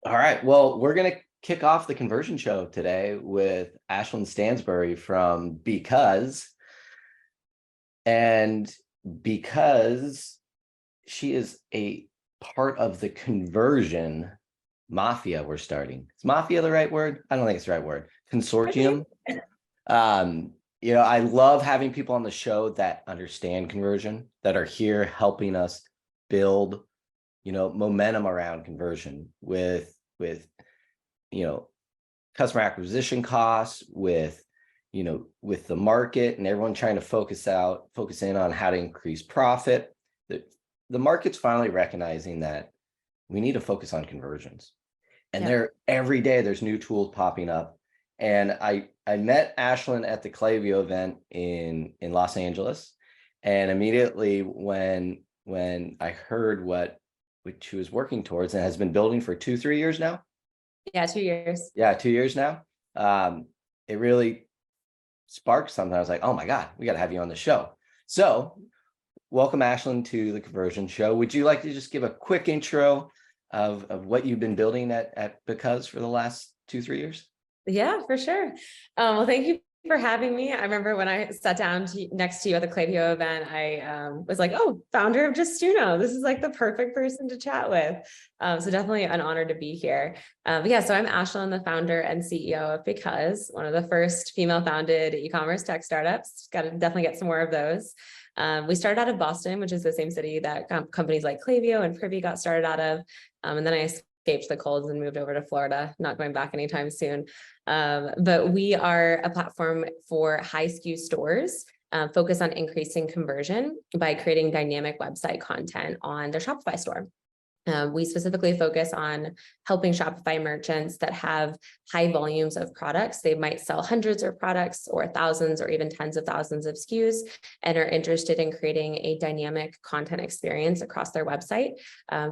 All right. Well, we're going to kick off the conversion show today with Ashland Stansbury from because she is a part of the conversion mafia we're starting. Is mafia the right word? I don't think it's the right word. Consortium. I love having people on the show that understand conversion, that are here helping us build, momentum around conversion with customer acquisition costs, with the market and everyone trying to focus in on how to increase profit. The market's finally recognizing that we need to focus on conversions. And every day there's new tools popping up. And I met Ashland at the Klaviyo event in Los Angeles. And immediately when I heard what she was working towards and has been building for 2-3 years now. Yeah, 2 years. Yeah, 2 years now. It really sparked something. I was like, oh my God, we got to have you on the show. So welcome, Ashland, to the Conversion Show. Would you like to just give a quick intro of what you've been building at Because for the last 2-3 years? Yeah, for sure. Well, thank you for having me. I remember when I sat down next to you at the Klaviyo event, I was like, oh, founder of Justuno. This is like the perfect person to chat with. So definitely an honor to be here. So I'm Ashland, the founder and CEO of Because, one of the first female-founded e-commerce tech startups. Got to definitely get some more of those. We started out of Boston, which is the same city that companies like Klaviyo and Privy got started out of. And then I escaped the colds and moved over to Florida, not going back anytime soon. But we are a platform for high SKU stores, focus on increasing conversion by creating dynamic website content on their Shopify store. We specifically focus on helping Shopify merchants that have high volumes of products. They might sell hundreds of products or thousands or even tens of thousands of SKUs and are interested in creating a dynamic content experience across their website,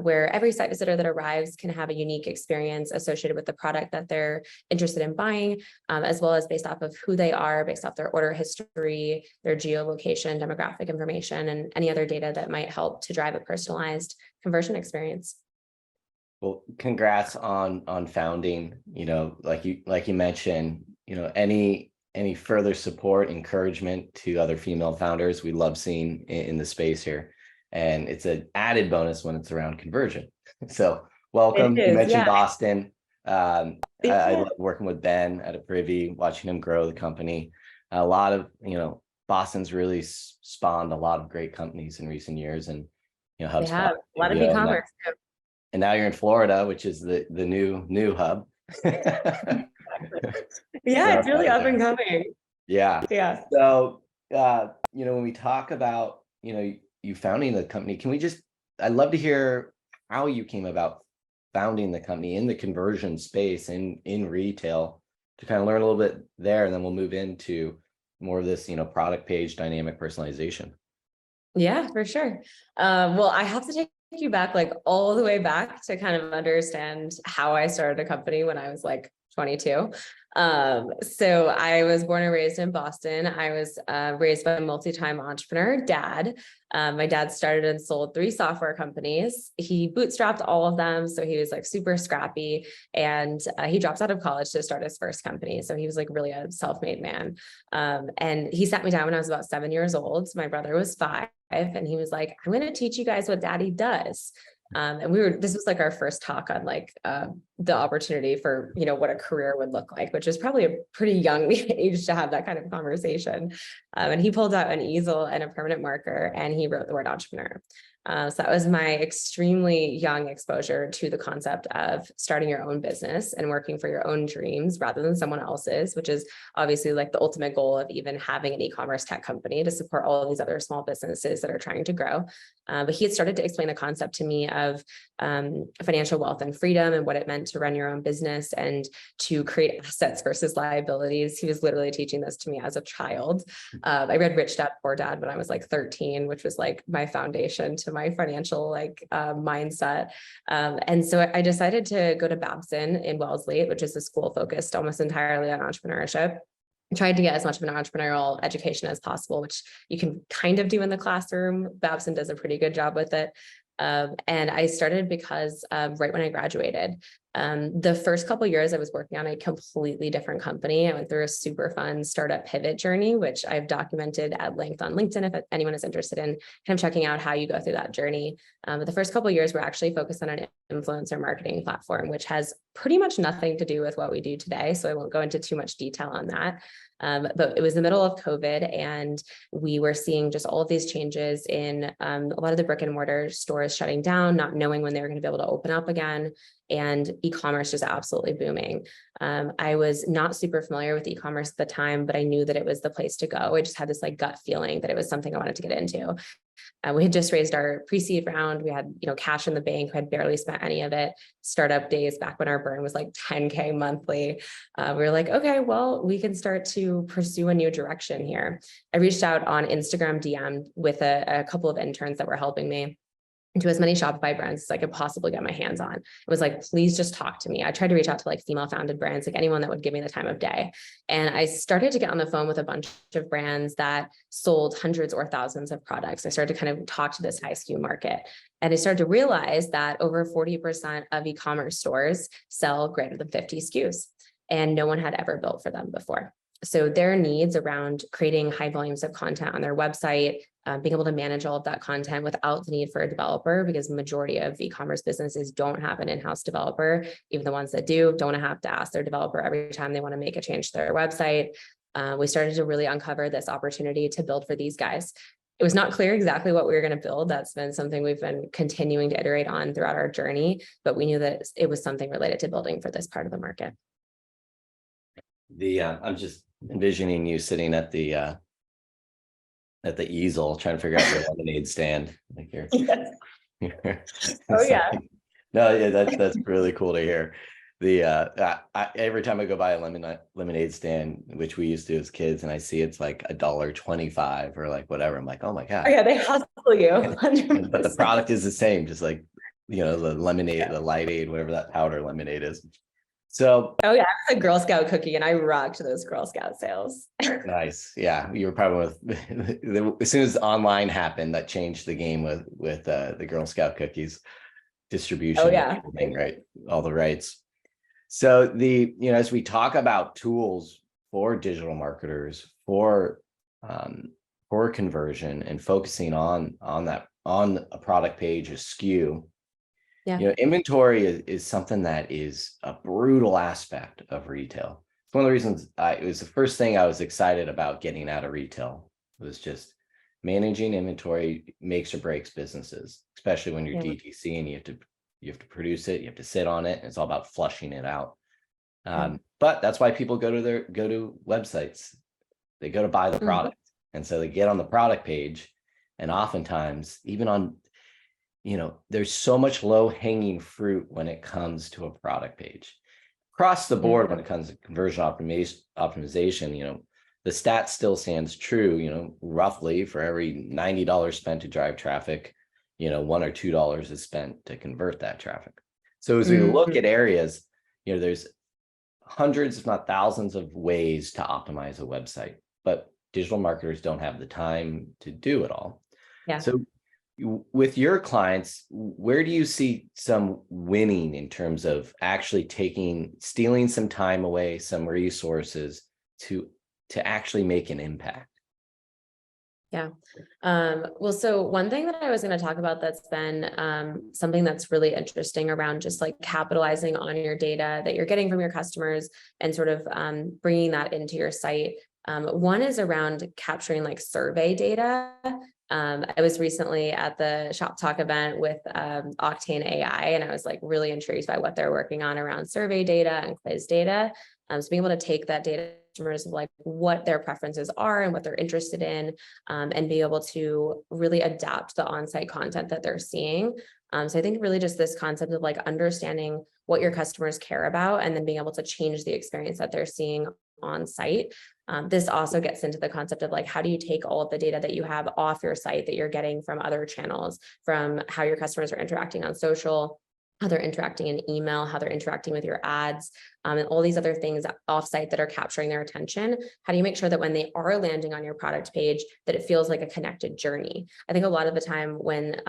where every site visitor that arrives can have a unique experience associated with the product that they're interested in buying, as well as based off of who they are, based off their order history, their geolocation, demographic information, and any other data that might help to drive a personalized conversion experience. Well, congrats on founding. Like you mentioned, any further support, encouragement to other female founders, we love seeing in the space here. And it's an added bonus when it's around conversion. So welcome. You mentioned Boston. I love working with Ben at a Privy, watching him grow the company. A lot of, Boston's really spawned a lot of great companies in recent years, and HubSpot. They have a lot of e-commerce. And now you're in Florida, which is the new hub. Yeah, it's really up and coming. Yeah. So when we talk about you founding the company, I'd love to hear how you came about founding the company in the conversion space in retail, to kind of learn a little bit there, and then we'll move into more of this product page dynamic personalization. Yeah, for sure. Well, I have to take you back, like all the way back, to kind of understand how I started a company when I was like 22. So I was born and raised in Boston. I was raised by a multi-time entrepreneur dad. My dad started and sold 3 software companies. He bootstrapped all of them. So he was like super scrappy, and he dropped out of college to start his first company. So he was like really a self-made man. And he sat me down when I was about 7 years old. My brother was 5, and he was like, I'm going to teach you guys what daddy does. And this was like our first talk on like the opportunity for, what a career would look like, which is probably a pretty young age to have that kind of conversation. And he pulled out an easel and a permanent marker, and he wrote the word entrepreneur. So that was my extremely young exposure to the concept of starting your own business and working for your own dreams rather than someone else's, which is obviously like the ultimate goal of even having an e-commerce tech company, to support all of these other small businesses that are trying to grow. But he had started to explain the concept to me of financial wealth and freedom, and what it meant to run your own business and to create assets versus liabilities. He was literally teaching this to me as a child. I read Rich Dad Poor Dad when I was like 13, which was like my foundation to my financial mindset. And so I decided to go to Babson in Wellesley, which is a school focused almost entirely on entrepreneurship. I tried to get as much of an entrepreneurial education as possible, which you can kind of do in the classroom. Babson does a pretty good job with it. And I started because right when I graduated, The first couple of years I was working on a completely different company. I went through a super fun startup pivot journey, which I've documented at length on LinkedIn if anyone is interested in kind of checking out how you go through that journey. But the first couple of years were actually focused on an influencer marketing platform, which has pretty much nothing to do with what we do today. So I won't go into too much detail on that. But it was the middle of COVID, and we were seeing just all of these changes in a lot of the brick and mortar stores shutting down, not knowing when they were going to be able to open up again, and e-commerce just absolutely booming. I was not super familiar with e-commerce at the time, but I knew that it was the place to go. I just had this like gut feeling that it was something I wanted to get into. We had just raised our pre-seed round. We had, cash in the bank. We had barely spent any of it. Startup days back when our burn was like 10K monthly. We were like, okay, well, we can start to pursue a new direction here. I reached out on Instagram DM with a couple of interns that were helping me into as many Shopify brands as I could possibly get my hands on. It was like, please just talk to me. I tried to reach out to like female founded brands, like anyone that would give me the time of day. And I started to get on the phone with a bunch of brands that sold hundreds or thousands of products. I started to kind of talk to this high SKU market. And I started to realize that over 40% of e-commerce stores sell greater than 50 SKUs, and no one had ever built for them before. So their needs around creating high volumes of content on their website, being able to manage all of that content without the need for a developer, because the majority of e-commerce businesses don't have an in-house developer. Even the ones that do don't have to ask their developer every time they want to make a change to their website. We started to really uncover this opportunity to build for these guys. It was not clear exactly what we were going to build. That's been something we've been continuing to iterate on throughout our journey, but we knew that it was something related to building for this part of the market. I'm just envisioning you sitting at the easel trying to figure out your lemonade stand. Like you're, Yes. oh yeah. No, yeah, that's really cool to hear. Every time I go by a lemonade stand, which we used to as kids, and I see it's like $1.25 or like whatever, I'm like, oh my God. Oh yeah, they hustle you. 100%. But the product is the same, just like the lemonade, the Light Aid, whatever that powder lemonade is. So, oh yeah, I was a Girl Scout cookie and I rocked those Girl Scout sales. Nice. Yeah, you were probably with as soon as online happened, that changed the game with the Girl Scout cookies distribution. Oh yeah, right. All the rights. So as we talk about tools for digital marketers for conversion and focusing on a product page, a SKU. Yeah. Inventory is something that is a brutal aspect of retail. It's one of the reasons it was the first thing I was excited about getting out of retail, was just managing inventory makes or breaks businesses, especially when you're DTC and you have to produce it, you have to sit on it, and it's all about flushing it out. But that's why people go to websites. They go to buy the product. And so they get on the product page, and oftentimes even on there's so much low-hanging fruit when it comes to a product page. Across the board, when it comes to conversion optimization, the stat still stands true. Roughly for every $90 spent to drive traffic, $1 or $2 is spent to convert that traffic. So as we look at areas, there's hundreds, if not thousands, of ways to optimize a website, but digital marketers don't have the time to do it all. Yeah. So with your clients, where do you see some winning in terms of actually stealing some time away, some resources to actually make an impact? Yeah. Well, so one thing that I was going to talk about that's been something that's really interesting around just like capitalizing on your data that you're getting from your customers and sort of bringing that into your site. One is around capturing like survey data. I was recently at the Shop Talk event with Octane AI, and I was like really intrigued by what they're working on around survey data and quiz data. So being able to take that data, customers, like what their preferences are and what they're interested in, and be able to really adapt the on-site content that they're seeing. So I think really just this concept of like understanding what your customers care about and then being able to change the experience that they're seeing on site. This also gets into the concept of like, how do you take all of the data that you have off your site that you're getting from other channels, from how your customers are interacting on social, how they're interacting in email, how they're interacting with your ads, and all these other things offsite that are capturing their attention. How do you make sure that when they are landing on your product page, that it feels like a connected journey? I think a lot of the time when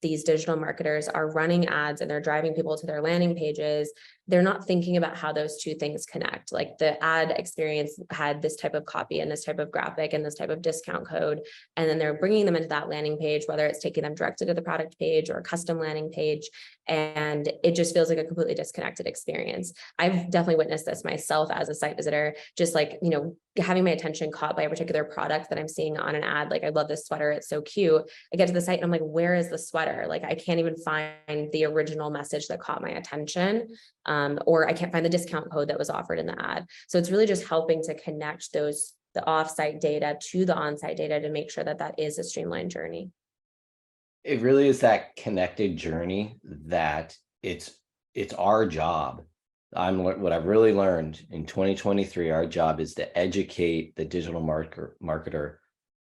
these digital marketers are running ads and they're driving people to their landing pages, they're not thinking about how those two things connect. Like the ad experience had this type of copy and this type of graphic and this type of discount code, and then they're bringing them into that landing page, whether it's taking them directly to the product page or a custom landing page, and it just feels like a completely disconnected experience. I've definitely witnessed this myself as a site visitor, just like, having my attention caught by a particular product that I'm seeing on an ad. Like, I love this sweater, it's so cute. I get to the site and I'm like, where is the sweater? Like, I can't even find the original message that caught my attention. Or I can't find the discount code that was offered in the ad. So it's really just helping to connect the offsite data to the onsite data to make sure that that is a streamlined journey. It really is that connected journey that it's our job. What I've really learned in 2023, our job is to educate the digital marketer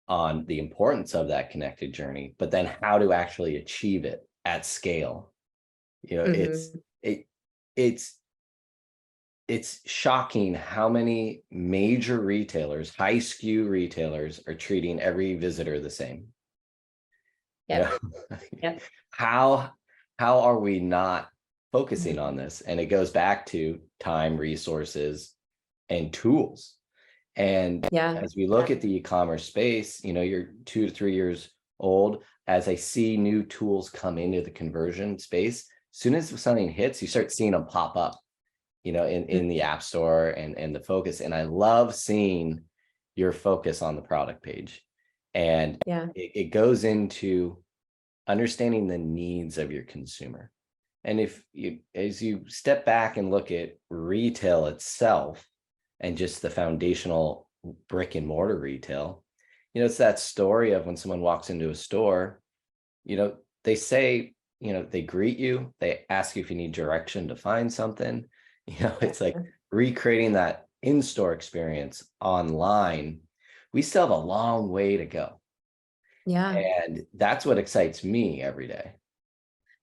on the importance of that connected journey, but then how to actually achieve it at scale. It's shocking how many major retailers, high SKU retailers, are treating every visitor the same. Yeah. Yep. How are we not focusing on this? And it goes back to time, resources, and tools. And as we look at the e-commerce space, you're 2 to 3 years old. As I see new tools come into the conversion space, as soon as something hits, you start seeing them pop up, in the app store and the focus. And I love seeing your focus on the product page. And it goes into understanding the needs of your consumer. And as you step back and look at retail itself and just the foundational brick and mortar retail, it's that story of when someone walks into a store, they say, they greet you, they ask you if you need direction to find something. It's like recreating that in-store experience online. We still have a long way to go. Yeah. And that's what excites me every day.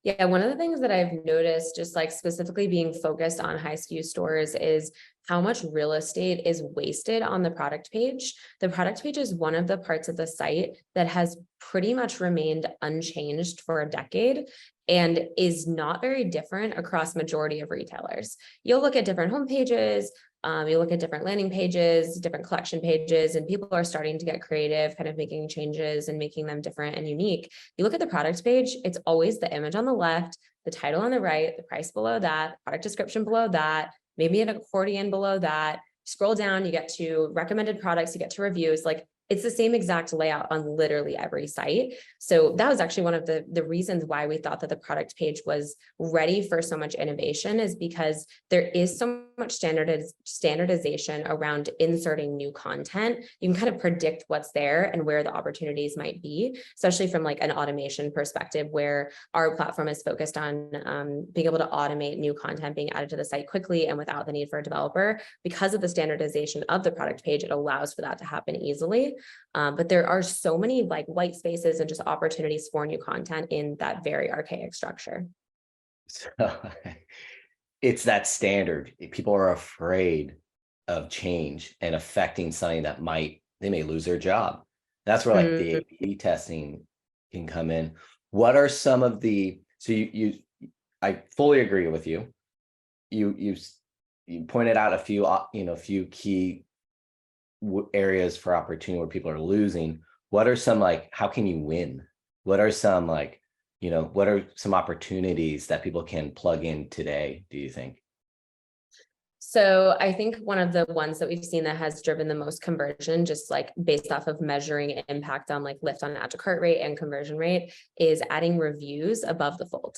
Yeah, one of the things that I've noticed, just like specifically being focused on high SKU stores, is how much real estate is wasted on the product page. The product page is one of the parts of the site that has pretty much remained unchanged for a decade and is not very different across majority of retailers. You'll look at different home pages, you look at different landing pages, different collection pages, and people are starting to get creative, kind of making changes and making them different and unique. You look at the product page, it's always the image on the left, the title on the right, the price below that, product description below that, maybe an accordion below that. Scroll down, you get to recommended products, you get to reviews. Like, it's the same exact layout on literally every site. So that was actually one of the reasons why we thought that the product page was ready for so much innovation, is because there is so much standardization around inserting new content. You can kind of predict what's there and where the opportunities might be, especially from like an automation perspective, where our platform is focused on being able to automate new content being added to the site quickly and without the need for a developer. Because of the standardization of the product page, it allows for that to happen easily. But there are so many like white spaces and just opportunities for new content in that very archaic structure. So it's that standard. People are afraid of change and affecting something that they may lose their job. That's where like the A/B testing can come in. What are some of I fully agree with you. You pointed out a few key areas for opportunity where people are losing. What are some, like, how can you win? What are some, like, what are some opportunities that people can plug in today, do you think? So I think one of the ones that we've seen that has driven the most conversion, just like based off of measuring impact on like lift on add to cart rate and conversion rate, is adding reviews above the fold.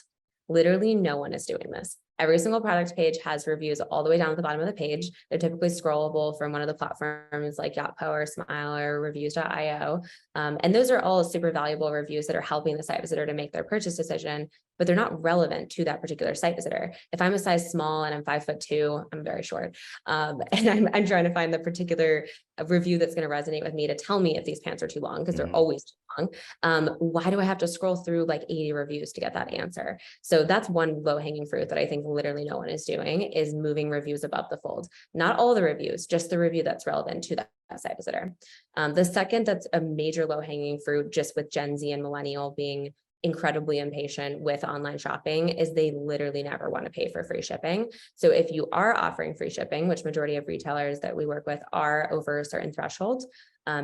Literally no one is doing this. Every single product page has reviews all the way down at the bottom of the page. They're typically scrollable from one of the platforms like Yotpo or Smile or reviews.io. And those are all super valuable reviews that are helping the site visitor to make their purchase decision. but they're not relevant to that particular site visitor. If I'm a size small and I'm 5'2", I'm very short, and I'm trying to find the particular review that's going to resonate with me to tell me if these pants are too long, because they're always too long. Why do I have to scroll through like 80 reviews to get that answer? So that's one low-hanging fruit that I think literally no one is doing, is moving reviews above the fold. Not all the reviews, just the review that's relevant to that site visitor. The second, that's a major low-hanging fruit, just with Gen Z and millennial being incredibly impatient with online shopping, is they literally never want to pay for free shipping. So if you are offering free shipping, which majority of retailers that we work with are over a certain threshold,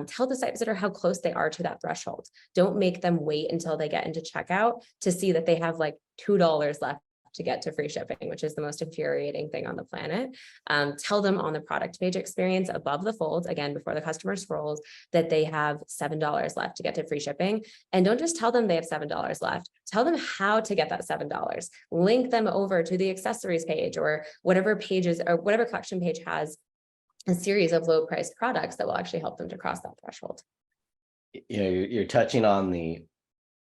tell the site visitor how close they are to that threshold. Don't make them wait until they get into checkout to see that they have like $2 left to get to free shipping, which is the most infuriating thing on the planet. Tell them on the product page experience above the fold, again, before the customer scrolls, that they have $7 left to get to free shipping. And don't just tell them they have $7 left. Tell them how to get that $7. Link them over to the accessories page, or whatever pages or whatever collection page has a series of low priced products that will actually help them to cross that threshold. You know, you're touching on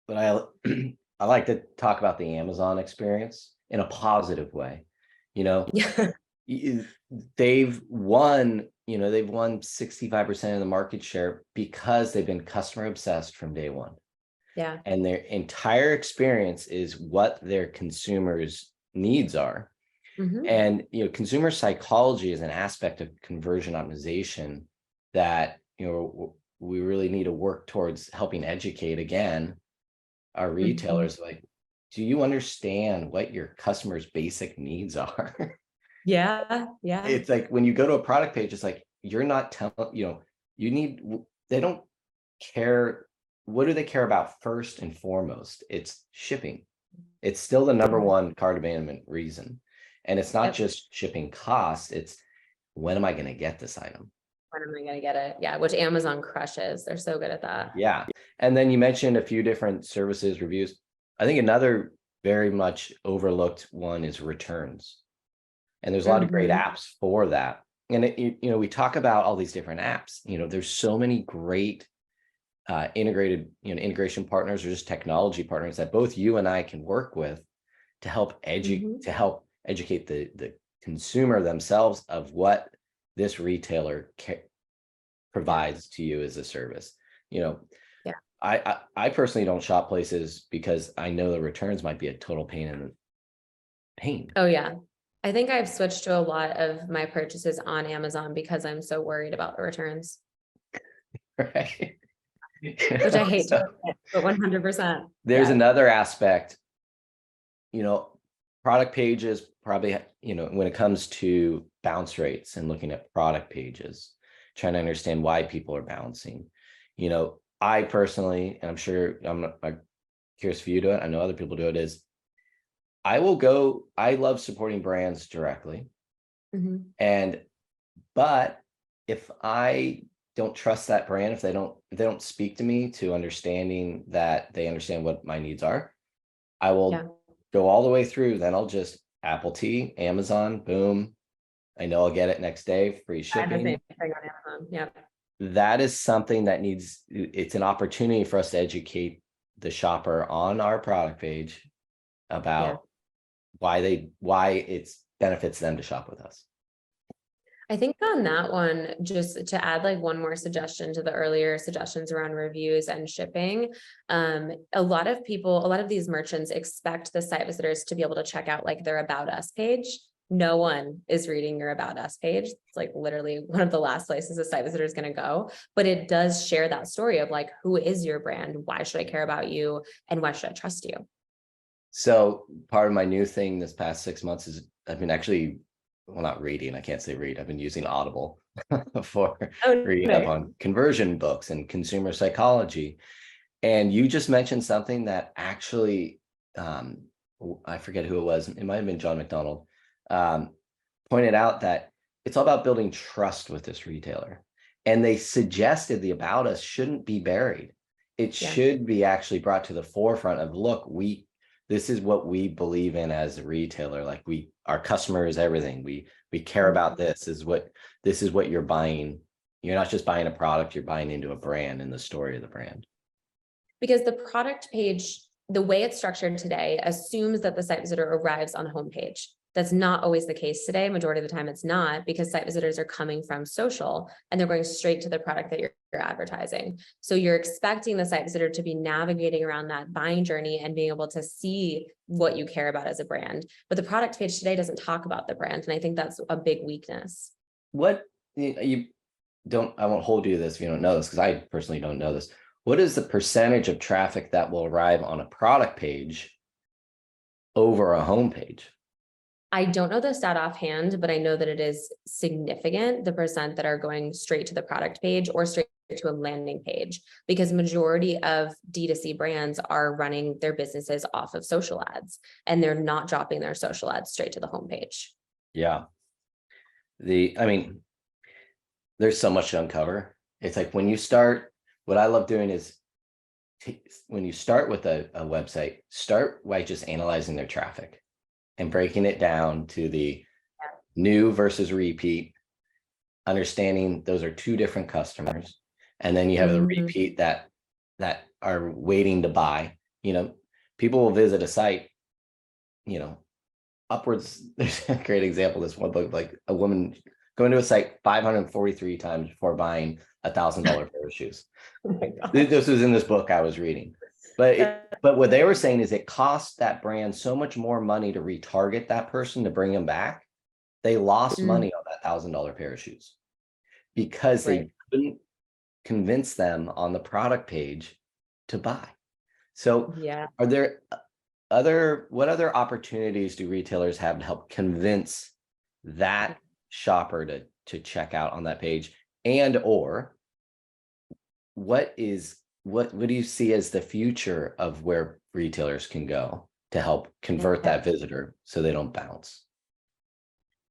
but I like to talk about the Amazon experience in a positive way. You know, they've won 65% of the market share because they've been customer obsessed from day one. Yeah. And their entire experience is what their consumers' needs are. And consumer psychology is an aspect of conversion optimization that we really need to work towards helping educate again our retailers. Like, do you understand what your customers' basic needs are? Yeah. It's like when you go to a product page, it's like you're not telling, they don't care. What do they care about first and foremost? It's shipping. It's still the number one cart abandonment reason. And it's not just shipping costs, it's when am I going to get this item? When am I going to get it? Yeah, which Amazon crushes. They're so good at that. Yeah. And then you mentioned a few different services, reviews. I think another very much overlooked one is returns. And there's a lot of great apps for that. And we talk about all these different apps. There's so many great integration partners or just technology partners that both you and I can work with to help educate the consumer themselves of what this retailer provides to you as a service. I personally don't shop places because I know the returns might be a total pain. Oh yeah. I think I've switched to a lot of my purchases on Amazon because I'm so worried about the returns. Right. Which I hate to admit, but 100%. There's another aspect, product pages probably, when it comes to bounce rates and looking at product pages, trying to understand why people are bouncing. I personally, and I'm sure I'm curious for you to do it, I know other people do it, is I love supporting brands directly. But if I don't trust that brand, if they don't speak to me to understanding that they understand what my needs are, I will go all the way through. Then I'll just Apple Tea, Amazon, boom. I know I'll get it next day, free shipping. Same thing on Amazon. Yeah. That is something that it's an opportunity for us to educate the shopper on our product page about why it benefits them to shop with us. I think on that one, just to add like one more suggestion to the earlier suggestions around reviews and shipping, a lot of these merchants expect the site visitors to be able to check out like their About Us page. No one is reading your About Us page. It's like literally one of the last places a site visitor is going to go, but it does share that story of like, who is your brand? Why should I care about you? And why should I trust you? So part of my new thing this past 6 months is I've been actually, well, not reading, I can't say read, I've been using Audible for reading up on conversion books and consumer psychology. And you just mentioned something that actually, I forget who it was, it might have been John McDonald, pointed out that it's all about building trust with this retailer. And they suggested the About Us shouldn't be buried. It should be actually brought to the forefront of, look, this is what we believe in as a retailer. Like our customer is everything. We care about this is what you're buying. You're not just buying a product, you're buying into a brand and the story of the brand. Because the product page the way it's structured today assumes that the site visitor arrives on the homepage. That's not always the case today. Majority of the time it's not, because site visitors are coming from social and they're going straight to the product that you're advertising. So you're expecting the site visitor to be navigating around that buying journey and being able to see what you care about as a brand. But the product page today doesn't talk about the brand. And I think that's a big weakness. What you don't, I won't hold you to this if you don't know this, because I personally don't know this. What is the percentage of traffic that will arrive on a product page over a homepage? I don't know the stat offhand, but I know that it is significant, the percent that are going straight to the product page or straight to a landing page, because majority of D2C brands are running their businesses off of social ads and they're not dropping their social ads straight to the homepage. Yeah. I mean, there's so much to uncover. It's like when you start, what I love doing is when you start with a website, start by just analyzing their traffic and breaking it down to the new versus repeat, understanding those are two different customers. And then you have the repeat that are waiting to buy. You know, people will visit a site, you know, upwards. There's a great example. This one book, like a woman going to a site 543 times before buying $1,000 pair of shoes. Oh my gosh. This was in this book I was reading. But what they were saying is it cost that brand so much more money to retarget that person to bring them back. They lost money on that $1,000 pair of shoes because they couldn't convince them on the product page to buy. So yeah, are there what other opportunities do retailers have to help convince that shopper to check out on that page? And or what do you see as the future of where retailers can go to help convert that visitor so they don't bounce?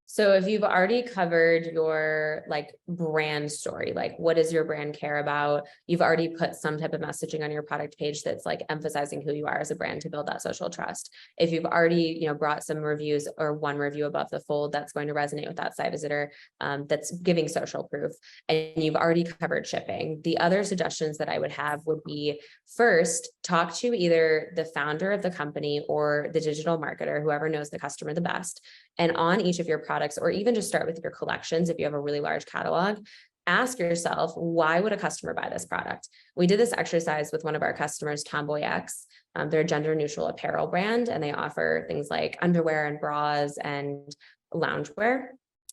So if you've already covered your like brand story, like what does your brand care about? You've already put some type of messaging on your product page that's like emphasizing who you are as a brand to build that social trust. If you've already, you know, brought some reviews or one review above the fold, that's going to resonate with that site visitor, that's giving social proof, and you've already covered shipping. The other suggestions that I would have would be, first, talk to either the founder of the company or the digital marketer, whoever knows the customer the best. And on each of your products, or even just start with your collections, if you have a really large catalog, ask yourself, why would a customer buy this product? We did this exercise with one of our customers, Tomboy X. They're a gender neutral apparel brand, and they offer things like underwear and bras and loungewear.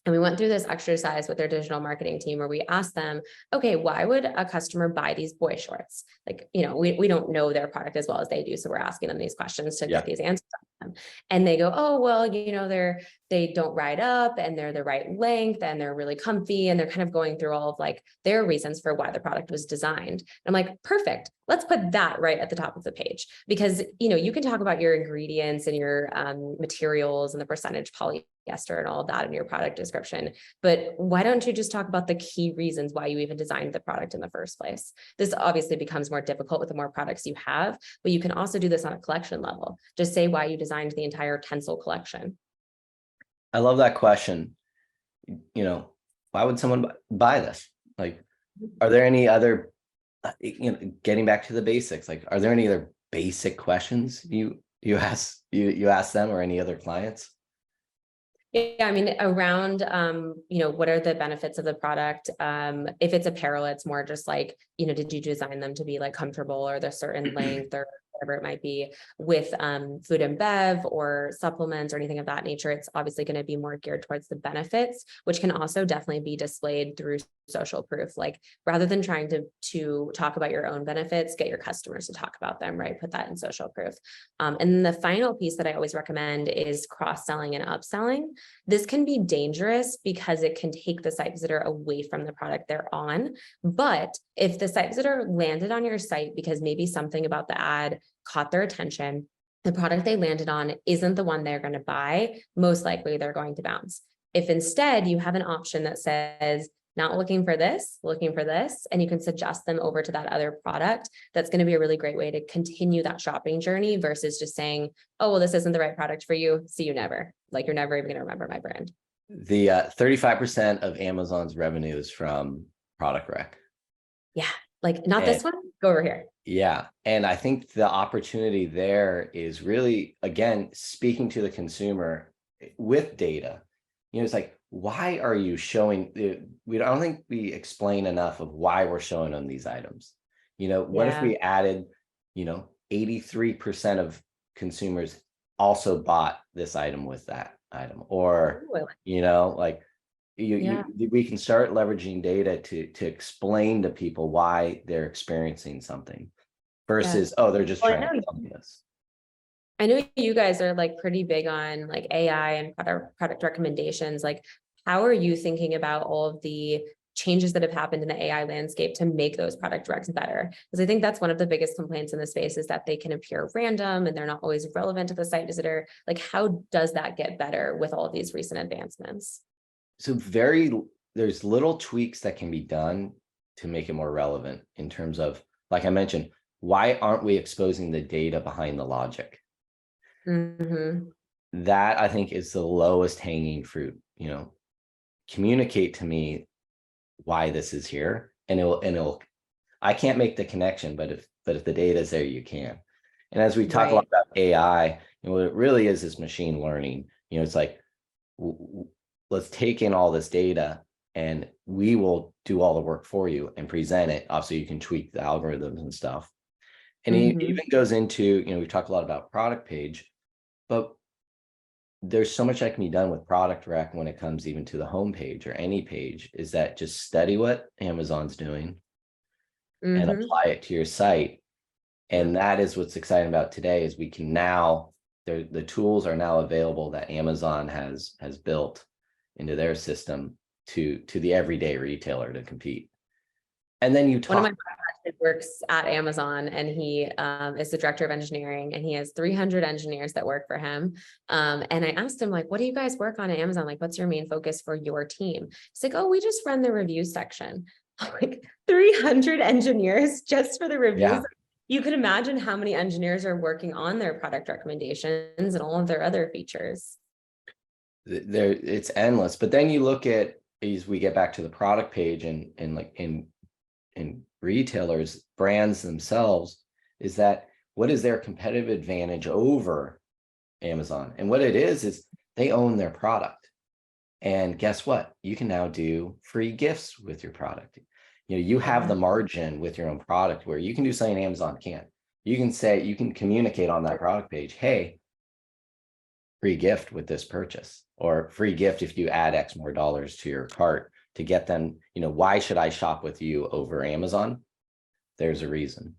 And we went through this exercise with their digital marketing team where we asked them, okay, why would a customer buy these boy shorts? Like, you know, we don't know their product as well as they do. So we're asking them these questions to get these answers on them. And they go, oh, well, you know, they don't ride up and they're the right length and they're really comfy. And they're kind of going through all of like their reasons for why the product was designed. And I'm like, perfect. Let's put that right at the top of the page, because, you know, you can talk about your ingredients and your materials and the percentage polyester and all of that in your product description. But why don't you just talk about the key reasons why you even designed the product in the first place? This obviously becomes more difficult with the more products you have, but you can also do this on a collection level. Just say why you designed the entire Tencel collection. I love that question. You know, why would someone buy this? Like, are there any other, you know, getting back to the basics, like, are there any other basic questions you ask them or any other clients? Yeah, I mean, around, you know, what are the benefits of the product? If it's apparel, it's more just like, you know, did you design them to be like comfortable or the certain length or whatever it might be? With food and bev or supplements or anything of that nature, it's obviously going to be more geared towards the benefits, which can also definitely be displayed through social proof. Like, rather than trying to talk about your own benefits, get your customers to talk about them, right? Put that in social proof. And then the final piece that I always recommend is cross-selling and upselling. This can be dangerous because it can take the site visitor away from the product they're on. But if the site visitor landed on your site because maybe something about the ad caught their attention, the product they landed on isn't the one they're going to buy, most likely they're going to bounce. If instead you have an option that says, not looking for this, looking for this, and you can suggest them over to that other product, that's going to be a really great way to continue that shopping journey versus just saying, oh, well, this isn't the right product for you. See you never. Like, you're never even going to remember my brand. The 35% of Amazon's revenue is from product rec. Yeah. Like, not And this one, go over here. yeah, and I think the opportunity there is really, again, speaking to the consumer with data. It's like, why are you showing? I don't think we explain enough of why we're showing them these items. What if Yeah. we added, 83% of consumers also bought this item with that item, or, Ooh, like yeah. we can start leveraging data to explain to people why they're experiencing something Yeah. versus, oh, they're just Well, trying to sell me this. I know you guys are like pretty big on like AI and product recommendations. Like, how are you thinking about all of the changes that have happened in the AI landscape to make those product recs better? Because I think that's one of the biggest complaints in the space is that they can appear random and they're not always relevant to the site visitor. Like, how does that get better with all of these recent advancements? So there's little tweaks that can be done to make it more relevant in terms of, like I mentioned, why aren't we exposing the data behind the logic? Mm-hmm. That I think is the lowest hanging fruit. Communicate to me why this is here, and it'll I can't make the connection, but if the data is there, you can. And as we talk a lot Right. about AI, what it really is machine learning. It's like, let's take in all this data and we will do all the work for you and present it. Obviously, you can tweak the algorithms and stuff. And it Mm-hmm. even goes into, we've talked a lot about product page, but there's so much that can be done with product rec when it comes even to the homepage or any page, is that just study what Amazon's doing and Mm-hmm. apply it to your site. Yeah. And that is what's exciting about today, is we can now, the tools are now available that Amazon has built into their system to the everyday retailer to compete. And then you One of my talk. friends works at Amazon and he is the director of engineering and he has 300 engineers that work for him. And I asked him, like, what do you guys work on at Amazon? Like, what's your main focus for your team? He's like, oh, we just run the review section. I'm like, 300 engineers just for the reviews. Yeah, You can imagine how many engineers are working on their product recommendations and all of their other features. there it's endless. But then you look at, as we get back to the product page, and like in retailers, brands themselves, is that what is their competitive advantage over Amazon? And what it is they own their product. And guess what? You can now do free gifts with your product. You have Yeah. the margin with your own product where you can do something Amazon can't. You can say, you can communicate on that product page, hey, free gift with this purchase, or free gift if you add X more dollars to your cart, to get them, why should I shop with you over Amazon? There's a reason.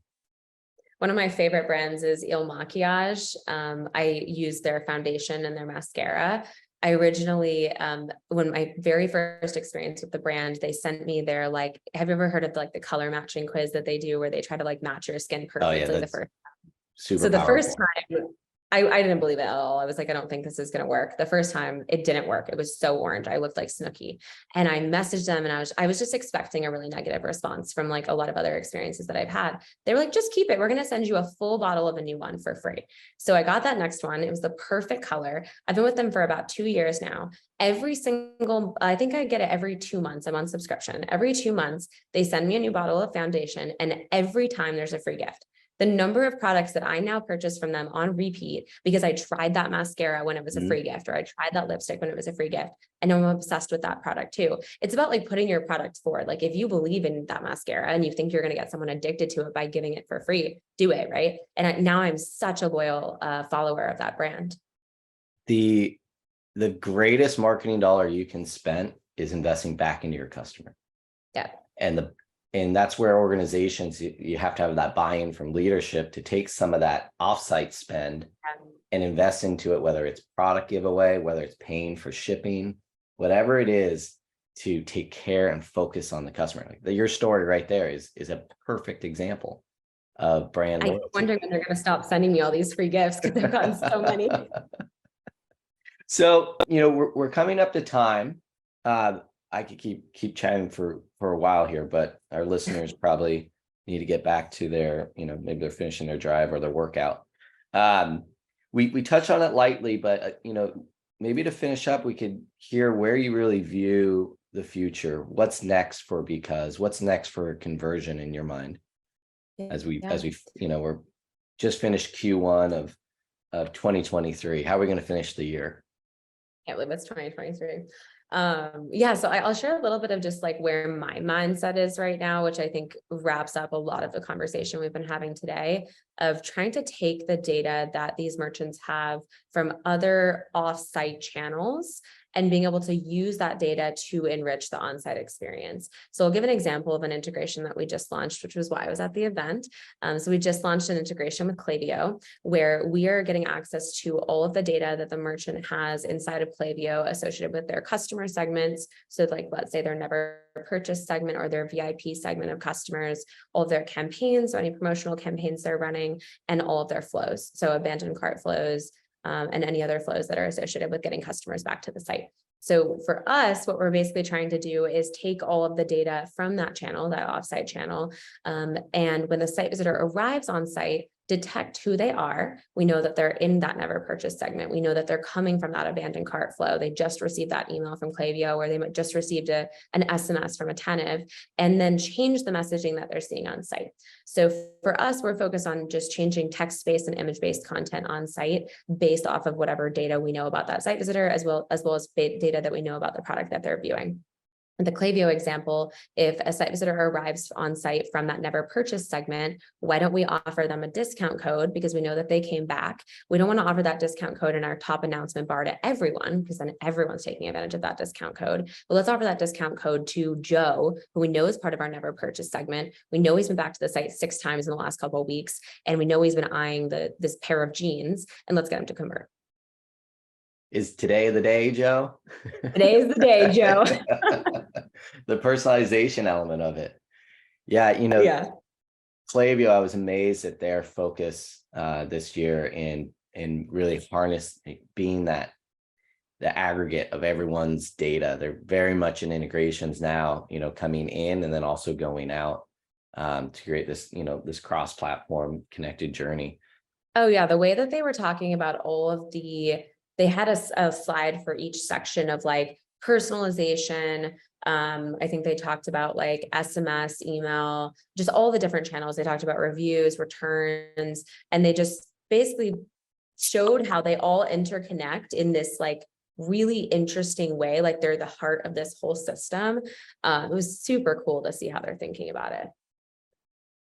One of my favorite brands is Il Maquillage. I use their foundation and their mascara. I originally, when my very first experience with the brand, they sent me their, like, have you ever heard of like the color matching quiz that they do where they try to like match your skin Oh yeah, perfectly the that's first. super So the first powerful. time I didn't believe it at all. I was like, I don't think this is going to work. The first time it didn't work. It was so orange. I looked like Snooki, and I messaged them and I was just expecting a really negative response from like a lot of other experiences that I've had. They were like, just keep it. We're going to send you a full bottle of a new one for free. So I got that next one. It was the perfect color. I've been with them for about 2 years now. I think I get it every 2 months. I'm on subscription. Every 2 months, they send me a new bottle of foundation, and every time there's a free gift. The number of products that I now purchase from them on repeat, because I tried that mascara when it was a Mhm. free gift, or I tried that lipstick when it was a free gift. And I'm obsessed with that product too. It's about like putting your product forward. Like, if you believe in that mascara and you think you're going to get someone addicted to it by giving it for free, do it. Right. And now I'm such a loyal follower of that brand. The greatest marketing dollar you can spend is investing back into your customer. Yeah. And that's where organizations, you have to have that buy-in from leadership to take some of that offsite spend and invest into it, whether it's product giveaway, whether it's paying for shipping, whatever it is, to take care and focus on the customer. Like your story right there is a perfect example of brand I keep loyalty. wondering when they're going to stop sending me all these free gifts, because I've gotten so many. So, we're coming up to time. I could keep chatting for a while here, but our listeners probably need to get back to their, maybe they're finishing their drive or their workout. We touch on it lightly, but maybe to finish up, we could hear where you really view the future? What's next for Because? What's next for conversion in your mind? As we, we're just finished Q1 of 2023. How are we going to finish the year? Can't believe it's 2023. So I'll share a little bit of just like where my mindset is right now, which I think wraps up a lot of the conversation we've been having today, of trying to take the data that these merchants have from other off-site channels and being able to use that data to enrich the on-site experience. So I'll give an example of an integration that we just launched, which was why I was at the event. So we just launched an integration with Klaviyo, where we are getting access to all of the data that the merchant has inside of Klaviyo associated with their customer segments. So like, let's say their never purchase segment or their VIP segment of customers, all of their campaigns, so any promotional campaigns they're running, and all of their flows. So abandoned cart flows, and any other flows that are associated with getting customers back to the site. So for us, what we're basically trying to do is take all of the data from that channel, that offsite channel, and when the site visitor arrives on site, detect who they are. We know that they're in that never purchase segment. We know that they're coming from that abandoned cart flow. They just received that email from Klaviyo, or they just received an SMS from Attentive, and then change the messaging that they're seeing on site. So for us, we're focused on just changing text-based and image-based content on site based off of whatever data we know about that site visitor, as well as data that we know about the product that they're viewing. In the Klaviyo example, if a site visitor arrives on site from that never purchased segment, why don't we offer them a discount code, because we know that they came back. We don't want to offer that discount code in our top announcement bar to everyone, because then everyone's taking advantage of that discount code. But let's offer that discount code to Joe, who we know is part of our never purchased segment. We know he's been back to the site 6 times in the last couple of weeks, and we know he's been eyeing this pair of jeans, and let's get him to convert. Is today the day, Joe? Today is the day, Joe. The personalization element of it. Yeah, Klaviyo, I was amazed at their focus this year in really being the aggregate of everyone's data. They're very much in integrations now, coming in and then also going out to create this, this cross-platform connected journey. Oh yeah, the way that they were talking about all of they had a slide for each section of like personalization. I think they talked about like SMS, email, just all the different channels. They talked about reviews, returns, and they just basically showed how they all interconnect in this like really interesting way. Like they're the heart of this whole system. It was super cool to see how they're thinking about it.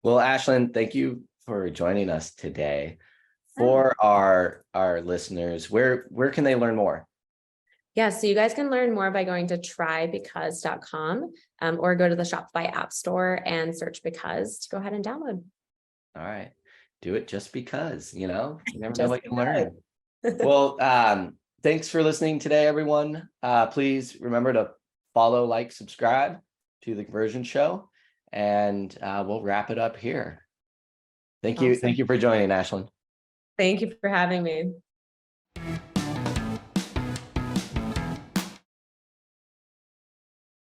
Well, Ashland, thank you for joining us today. For our listeners, where can they learn more? Yeah, so you guys can learn more by going to trybecause.com or go to the Shopify App Store and search Because to go ahead and download. All right. Do it just because, you never know what you because. learn. Well, thanks for listening today, everyone. Please remember to follow, like, subscribe to The Conversion Show, and we'll wrap it up here. Thank you. Awesome. Thank you for joining, Ashland. Thank you for having me.